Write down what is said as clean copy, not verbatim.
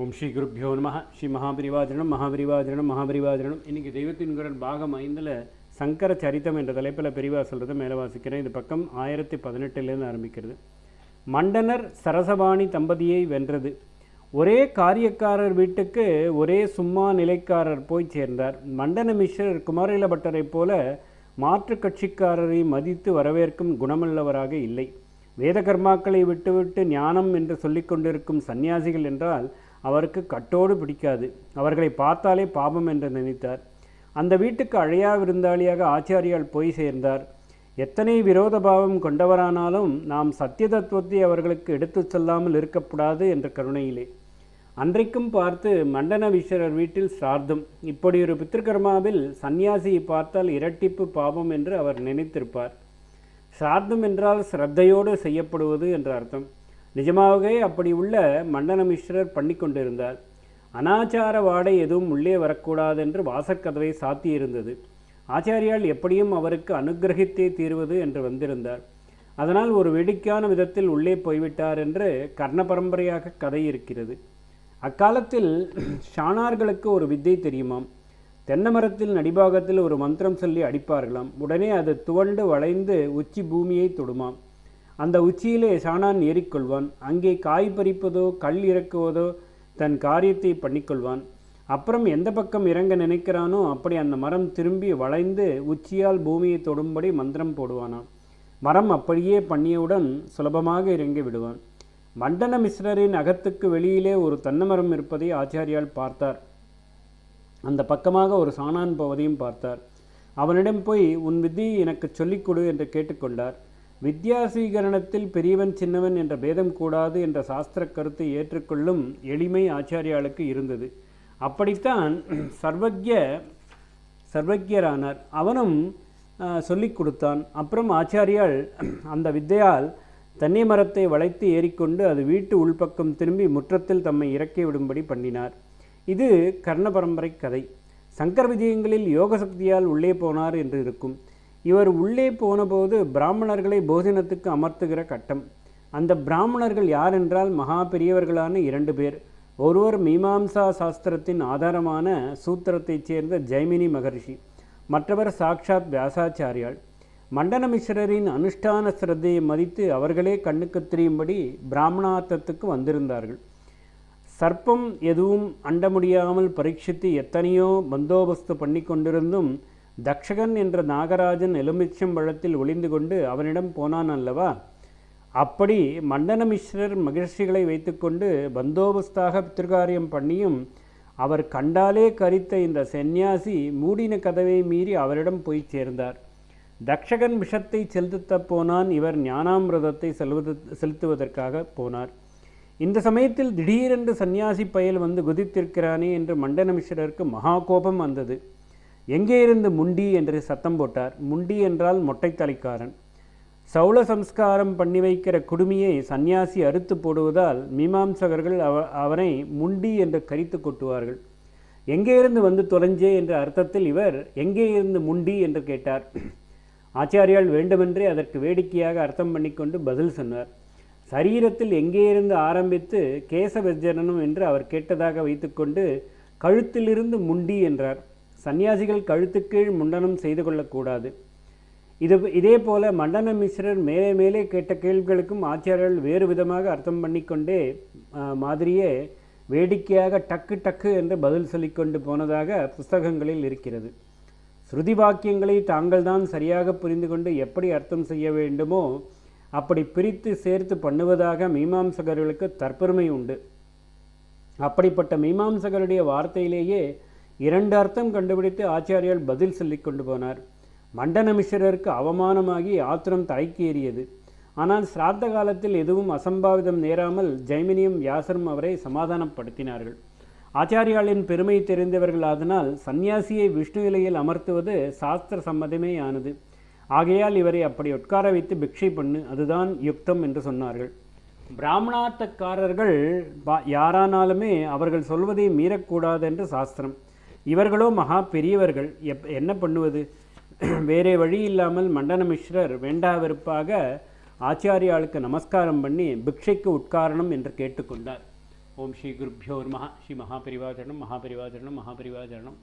ஓம் ஸ்ரீ குருப்பியோ நம. ஸ்ரீ மகாபரிவாஜனம் மகாபரிவாஜனம் மகாபரிவாஜனம். இன்றைக்கி தெய்வத்தின் குரல் பாகம் 5 சங்கர சரித்தம் என்ற தலைப்பில் பெரிவா சொல்கிறது மேலே வாசிக்கிறேன். இது பக்கம் 1018 ஆரம்பிக்கிறது. மண்டனர் சரசபாணி தம்பதியை வென்றது. ஒரே காரியக்காரர் வீட்டுக்கு ஒரே சும்மா நிலைக்காரர் போய் சேர்ந்தார். மண்டன மிஸ்ரர் குமாரில பட்டரைப் போல மாற்று கட்சிக்காரரை மதித்து வரவேற்கும் குணமுள்ளவராக இல்லை. வேத கர்மாக்களை விட்டுவிட்டு ஞானம் என்று சொல்லிக் கொண்டிருக்கும் சந்நியாசிகள் என்றால் அவருக்கு கட்டோடு பிடிக்காது. அவர்களை பார்த்தாலே பாபம் என்று நினைத்தார். அந்த வீட்டுக்கு அழையா விருந்தாளியாக ஆச்சாரியால் போய் சேர்ந்தார். எத்தனை விரோத பாவம் கொண்டவரானாலும் நாம் சத்திய தத்துவத்தை அவர்களுக்கு எடுத்து சொல்லாமல் இருக்கக்கூடாது என்ற கருணையிலே. அன்றைக்கும் பார்த்து மண்டன விஸ்வரர் வீட்டில் சிரார்த்தம். இப்படி ஒரு பித்திருக்கர்மாவில் சந்நியாசியை பார்த்தால் இரட்டிப்பு பாவம் என்று அவர் நினைத்திருப்பார். சிரார்த்தம் என்றால் ஸ்ரத்தையோடு செய்யப்படுவது என்ற அர்த்தம். நிஜமாகவே அப்படி உள்ள மண்டன மிஸ்ரர் பண்ணி கொண்டிருந்தார். அனாச்சார வாடை எதுவும் உள்ளே வரக்கூடாது என்று வாசற்கதவை சாத்தியிருந்தது. ஆச்சாரியால் எப்படியும் அவருக்கு அனுகிரகித்தே தீர்வது என்று வந்திருந்தார். அதனால் ஒரு வேடிக்கையான விதத்தில் உள்ளே போய்விட்டார் என்று கர்ண பரம்பரையாக கதை இருக்கிறது. அக்காலத்தில் ஷானார்களுக்கு ஒரு வித்தை தெரியுமாம். தென்னை மரத்தில் நடிபாகத்தில் ஒரு மந்திரம் சொல்லி அடிப்பார்களாம். உடனே அது துவண்டு வளைந்து உச்சி பூமியை தொடுமாம். அந்த உச்சியிலே ஷானான் ஏறிக்கொள்வான். அங்கே காய் பறிப்பதோ கல் இறக்குவதோ தன் காரியத்தை பண்ணிக்கொள்வான். அப்புறம் எந்த பக்கம் இறங்க நினைக்கிறானோ அப்படி அந்த மரம் திரும்பி வளைந்து உச்சியால் பூமியை தொடும்படி மந்திரம் போடுவானாம். மரம் அப்படியே பண்ணியவுடன் சுலபமாக இறங்கி விடுவான். மண்டன மிஸ்ரரின் அகத்துக்கு வெளியிலே ஒரு தென்னைமரம் இருப்பதை ஆச்சாரியால் பார்த்தார். அந்த பக்கமாக ஒரு சாணான் போவதையும் பார்த்தார். அவனிடம் போய் உன் வித்தியை எனக்கு சொல்லிக் கொடு என்று கேட்டுக்கொண்டார். வித்யாசீகரணத்தில் பெரியவன் சின்னவன் என்ற பேதம் கூடாது என்ற சாஸ்திர கருத்தை ஏற்றுக்கொள்ளும் எளிமை ஆச்சாரியாளுக்கு இருந்தது. அப்படித்தான் சர்வஜரானார். அவனும் சொல்லிக் கொடுத்தான். அப்புறம் ஆச்சாரியால் அந்த வித்தையால் தென்னை மரத்தை வளைத்து ஏறிக்கொண்டு அது வீட்டு உள்பக்கம் திரும்பி முற்றத்தில் தம்மை இறக்கி விடும்படி பண்ணினார். இது கர்ண பரம்பரை கதை. சங்கர் விஜயங்களில் யோக சக்தியால் உள்ளே போனார் என்று இருக்கும். இவர் உள்ளே போனபோது பிராமணர்களை போஜனத்துக்கு அமர்த்துகிற கட்டம். அந்த பிராமணர்கள் யார் என்றால் மகா பெரியவர்களான 2 பேர். ஒருவர் மீமாம்சா சாஸ்திரத்தின் ஆதாரமான சூத்திரத்தைச் சேர்ந்த ஜெய்மினி மகர்ஷி, மற்றவர் சாக்ஷாத் வியாசாச்சாரியால். மண்டன மிஸ்ரரின் அனுஷ்டான சிரத்தையை மதித்து அவர்களே கண்ணுக்கு தெரியும்படி பிராமணார்த்தத்துக்கு வந்திருந்தார்கள். சர்ப்பம் எதுவும் அண்ட முடியாமல் பரீட்சித்து எத்தனையோ பந்தோபஸ்து பண்ணி கொண்டிருந்தும் தக்ஷகன் என்ற நாகராஜன் எலுமிச்சம் பழத்தில் ஒளிந்து கொண்டு அவனிடம் போனான் அல்லவா? அப்படி மண்டன மிஸ்ரர் மகிழ்ச்சிகளை வைத்துக்கொண்டு பந்தோபஸ்தாக பித்திருக்காரியம் பண்ணியும் அவர் கண்டாலே கரித்த இந்த சந்நியாசி மூடின கதவை மீறி அவரிடம் போய் சேர்ந்தார். தக்ஷகன் விஷத்தை செலுத்த போனான். இவர் ஞானாமிரதத்தை செலுத்துவதற்காக போனார். இந்த சமயத்தில் திடீரென்று சந்நியாசி பயல் வந்து குதித்திருக்கிறானே என்று மண்டன மிஸ்ரருக்கு மகா கோபம் வந்தது. எங்கே இருந்து முண்டி என்று சத்தம் போட்டார். முண்டி என்றால் மொட்டை தலைக்காரன். சௌள சம்ஸ்காரம் பண்ணி வைக்கிற குடுமியை சந்நியாசி அறுத்து போடுவதால் மீமாம்சகர்கள் அவரை முண்டி என்று கரித்து கொட்டுவார்கள். எங்கே இருந்து வந்து தொலைஞ்சே என்ற அர்த்தத்தில் இவர் எங்கே இருந்து முண்டி என்று கேட்டார். ஆச்சாரியால் வேண்டுமென்றே அதற்கு வேடிக்கையாக அர்த்தம் பண்ணிக்கொண்டு பதில் சொன்னார். சரீரத்தில் எங்கே இருந்து ஆரம்பித்து கேச விஜரணம் என்று அவர் கேட்டதாக வைத்துக்கொண்டு கழுத்திலிருந்து முண்டி என்றார். சந்நியாசிகள் கழுத்துக்கீழ் முண்டனம் செய்து கொள்ளக்கூடாது. இதே போல மண்டன மிஸ்ரர் மேலே மேலே கேட்ட கேள்விகளுக்கும் ஆச்சாரியர்கள் வேறு விதமாக அர்த்தம் பண்ணிக்கொண்டே மாதிரியே வேடிக்கையாக டக்கு டக்கு என்று பதில் சொல்லிக்கொண்டு போனதாக புஸ்தகங்களில் இருக்கிறது. ஸ்ருதி வாக்கியங்களை தாங்கள்தான் சரியாக புரிந்து கொண்டு எப்படி அர்த்தம் செய்ய வேண்டுமோ அப்படி பிரித்து சேர்த்து பண்ணுவதாக மீமாம்சகர்களுக்கு தற்பெருமை உண்டு. அப்படிப்பட்ட மீமாம்சகருடைய வார்த்தையிலேயே 2 அர்த்தம் கண்டுபிடித்து ஆச்சாரியால் பதில் சொல்லிக் கொண்டு போனார். மண்டன மிஸ்ரருக்கு அவமானமாகி ஆத்திரம் தலைக்கு ஏறியது. ஆனால் சிராத்த காலத்தில் எதுவும் அசம்பாவிதம் நேராமல் ஜெய்மினியும் வியாசரும் அவரை சமாதானப்படுத்தினார்கள். ஆச்சாரியாளின் பெருமை தெரிந்தவர்கள் அதனால் சந்நியாசியை விஷ்ணு இலையில் அமர்த்துவது சாஸ்திர சம்மதமே ஆனது. ஆகையால் இவரை அப்படி உட்கார வைத்து பிக்ஷை பண்ணு, அதுதான் யுக்தம் என்று சொன்னார்கள். பிராமணார்த்தக்காரர்கள் யாரானாலுமே அவர்கள் சொல்வதை மீறக்கூடாது என்று சாஸ்திரம். இவர்களோ மகா பெரியவர்கள். என்ன பண்ணுவது? வேறே வழி இல்லாமல் மண்டன மிஸ்ரர் வேண்டாவிருப்பாக ஆச்சாரியாளுக்கு நமஸ்காரம் பண்ணி பிக்ஷைக்கு உட்காரணம் என்று கேட்டுக்கொண்டார். ஓம் ஸ்ரீ குருப்யோ நமः. ஸ்ரீ மகாபரிவாச்சரணம் மகாபரிவாச்சரணம் மகாபரிவாச்சரணம்.